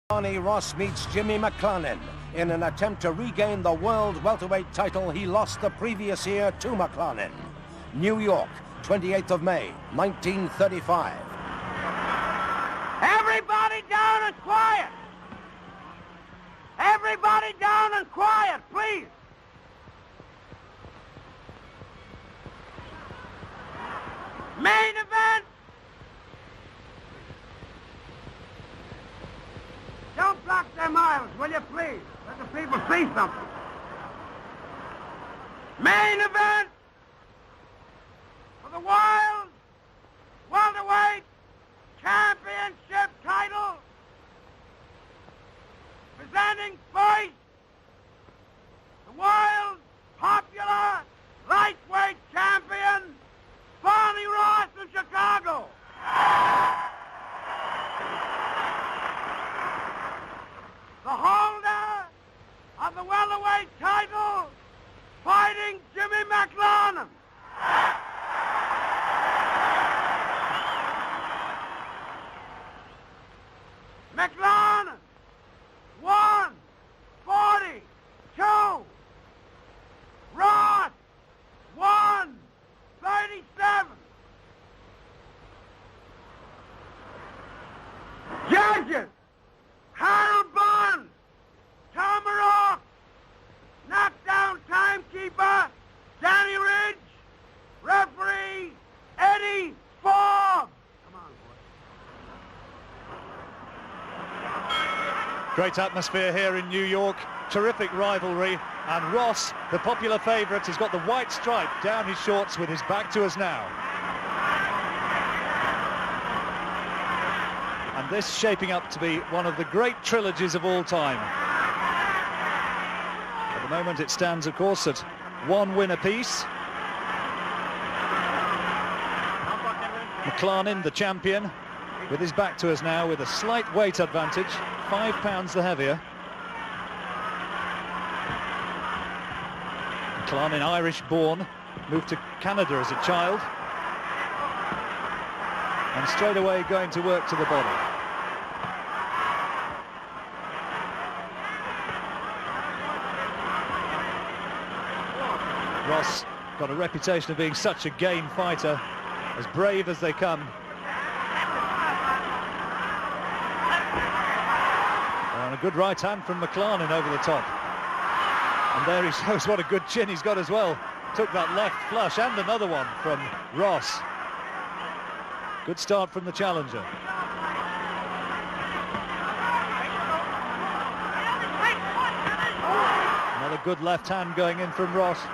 Barney Ross meets Jimmy McLarnin in an attempt to regain the world welterweight title he lost the previous year to McLarnin. New York, 28th of May, 1935. Everybody down and quiet! Everybody down and quiet, please! Main event! Don't block their miles, will you, please? Let the people see something. Main event for the World Welterweight Championship title. Presenting first, the world popular lightweight champion, Barney Ross of Chicago. The holder of the welterweight title, fighting Jimmy McLarnin. McLarnin, 142. Ross, 137. Judges, Harold Barnes, Tom, knockdown timekeeper, Danny Ridge, referee, Eddie Forbes. Come on, boy. Great atmosphere here in New York, terrific rivalry, and Ross, the popular favourite, has got the white stripe down his shorts with his back to us now. And this shaping up to be one of the great trilogies of all time. At the moment it stands, of course, at 1 win apiece. McLarnin, the champion, with his back to us now with a slight weight advantage, 5 pounds the heavier. McLarnin, Irish-born, moved to Canada as a child, and straight away going to work to the body. Ross got a reputation of being such a game fighter, as brave as they come. And a good right hand from McLarnin over the top. And there he shows what a good chin he's got as well. Took that left flush and another one from Ross. Good start from the challenger. Another good left hand going in from Ross.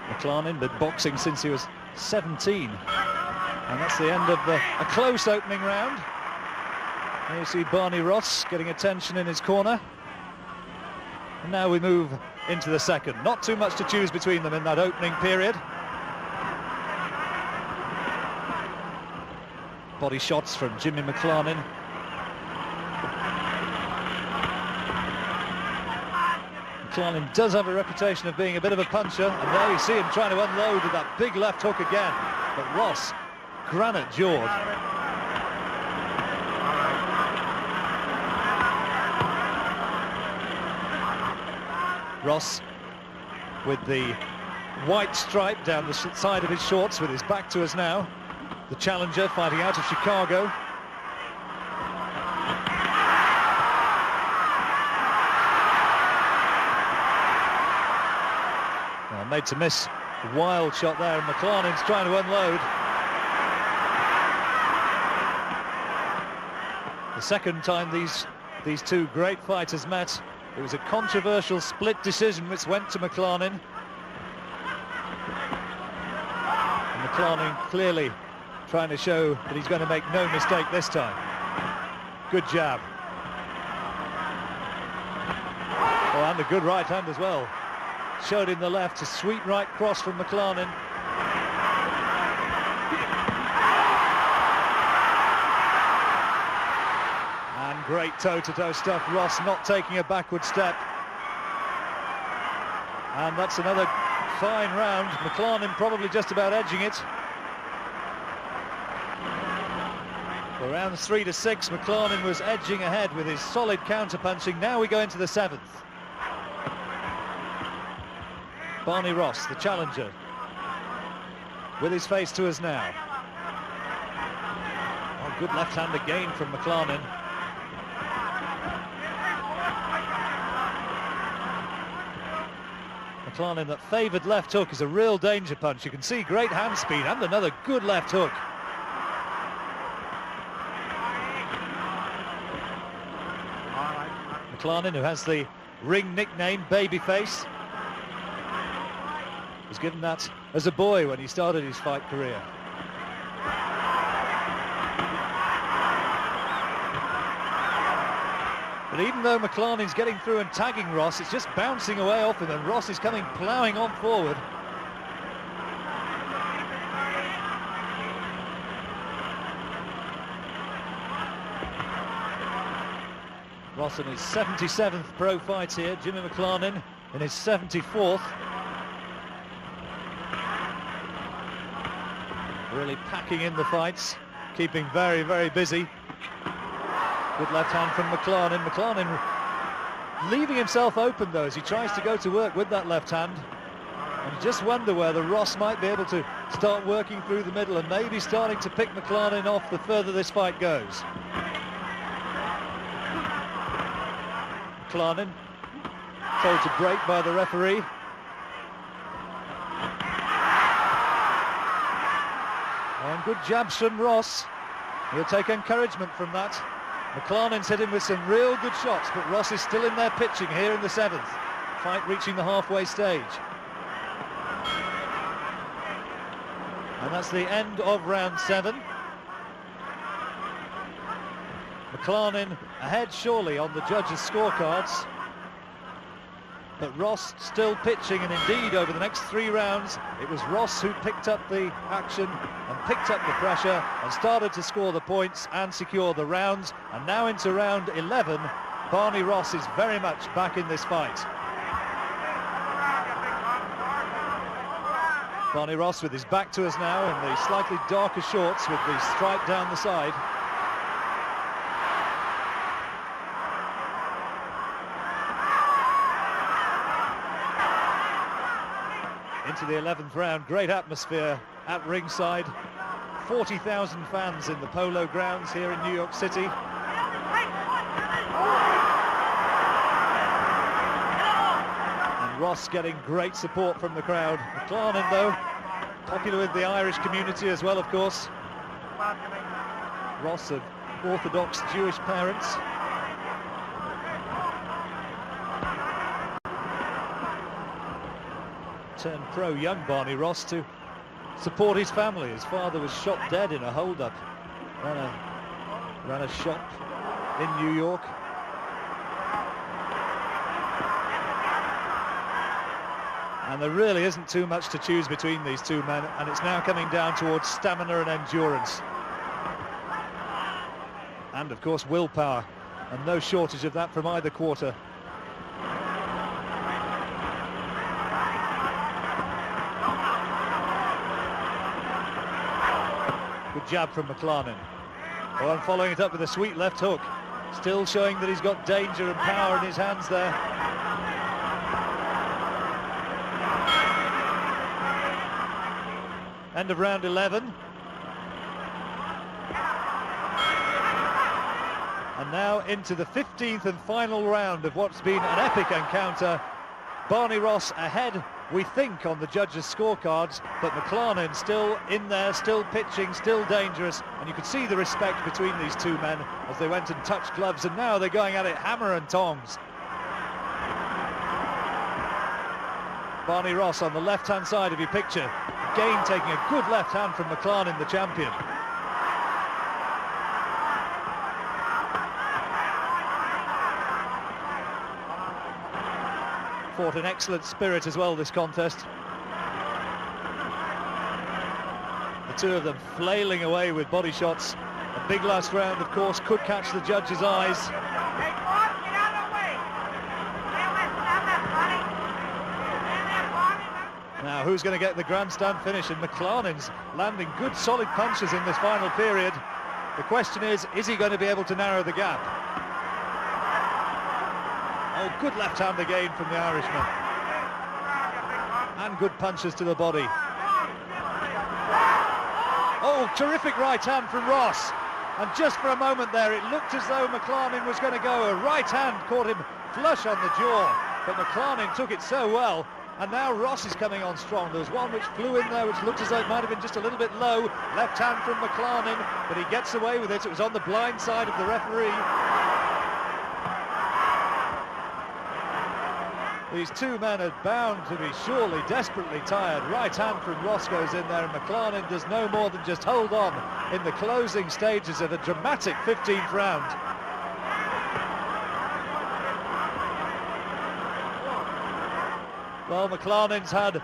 McLarnin been boxing since he was 17, and that's the end of a close opening round. Here you see Barney Ross getting attention in his corner, and now we move into the second. Not too much to choose between them in that opening period. Body shots from Jimmy McLarnin. McLarnin does have a reputation of being a bit of a puncher, and there you see him trying to unload with that big left hook again. But Ross, granite-jawed. Ross with the white stripe down the side of his shorts with his back to us now. The challenger fighting out of Chicago. Made to miss a wild shot there, and McLarnin's trying to unload. The second time these two great fighters met, it was a controversial split decision which went to McLarnin. And McLarnin clearly trying to show that he's going to make no mistake this time. Good jab. Oh, and a good right hand as well. Showed him the left, a sweet right cross from McLarnin. And great toe-to-toe stuff. Ross not taking a backward step. And that's another fine round. McLarnin probably just about edging it. For rounds 3 to 6, McLarnin was edging ahead with his solid counter-punching. Now we go into the 7th. Barney Ross, the challenger, with his face to us now. Oh, good left hand again from McLarnin. McLarnin, that favoured left hook is a real danger punch. You can see great hand speed and another good left hook. McLarnin, who has the ring nickname Babyface, was given that as a boy when he started his fight career. But even though McLarnin's getting through and tagging Ross, it's just bouncing away off him, and Ross is coming ploughing on forward. Ross in his 77th pro fight here, Jimmy McLarnin in his 74th. Really packing in the fights, keeping very, very busy. Good left hand from McLarnin. McLarnin leaving himself open though as he tries to go to work with that left hand. And you just wonder whether Ross might be able to start working through the middle and maybe starting to pick McLarnin off the further this fight goes. McLarnin told to break by the referee. And good jabs from Ross. He'll take encouragement from that. McLarnin's hit him with some real good shots, but Ross is still in there pitching here in the 7th. Fight reaching the halfway stage. And that's the end of round 7. McLarnin ahead surely on the judges' scorecards, but Ross still pitching, and indeed over the next 3 rounds it was Ross who picked up the action and picked up the pressure and started to score the points and secure the rounds. And now into round 11, Barney Ross is very much back in this fight. Barney Ross with his back to us now in the slightly darker shorts with the stripe down the side. Into the 11th round, great atmosphere at ringside. 40,000 fans in the Polo Grounds here in New York City. And Ross getting great support from the crowd. McLarnin, though, popular with the Irish community as well, of course. Ross of Orthodox Jewish parents. Turned pro, young Barney Ross, to support his family. His father was shot dead in a hold-up. Ran a shop in New York. And there really isn't too much to choose between these two men, and it's now coming down towards stamina and endurance. And of course willpower, and no shortage of that from either quarter. Good jab from McLarnin. Oh, and following it up with a sweet left hook. Still showing that he's got danger and power in his hands there. End of round 11. And now into the 15th and final round of what's been an epic encounter. Barney Ross ahead, we think, on the judges' scorecards, but McLarnin still in there, still pitching, still dangerous, and you could see the respect between these two men as they went and touched gloves, and now they're going at it hammer and tongs. Barney Ross on the left-hand side of your picture, again taking a good left hand from McLarnin, the champion. Fought in excellent spirit as well, this contest. The two of them flailing away with body shots. A big last round, of course, could catch the judges' eyes. Now, who's going to get the grandstand finish? And McLarnin's landing good, solid punches in this final period. The question is he going to be able to narrow the gap? Oh, good left hand again from the Irishman. And good punches to the body. Oh, terrific right hand from Ross. And just for a moment there, it looked as though McLarnin was going to go. A right hand caught him flush on the jaw, but McLarnin took it so well. And now Ross is coming on strong. There was one which flew in there, which looked as though it might have been just a little bit low. Left hand from McLarnin, but he gets away with it. It was on the blind side of the referee. These two men are bound to be surely desperately tired. Right hand from Ross goes in there, and McLarnin does no more than just hold on in the closing stages of a dramatic 15th round. Well, McLarnin's had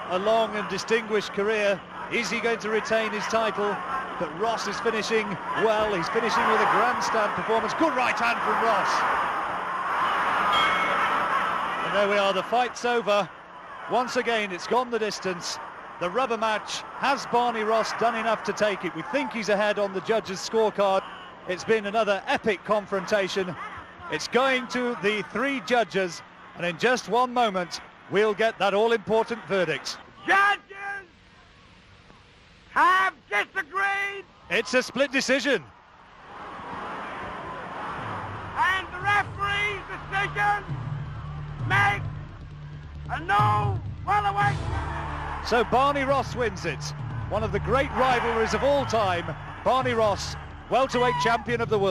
a long and distinguished career. Is he going to retain his title? But Ross is finishing well. He's finishing with a grandstand performance. Good right hand from Ross. And there we are, the fight's over. Once again, it's gone the distance. The rubber match. Has Barney Ross done enough to take it? We think he's ahead on the judges' scorecard. It's been another epic confrontation. It's going to the three judges, and in just one moment, we'll get that all-important verdict. Judges have disagreed. It's a split decision. And the referee's decision makes a no welterweight. So Barney Ross wins it. One of the great rivalries of all time. Barney Ross, welterweight champion of the world.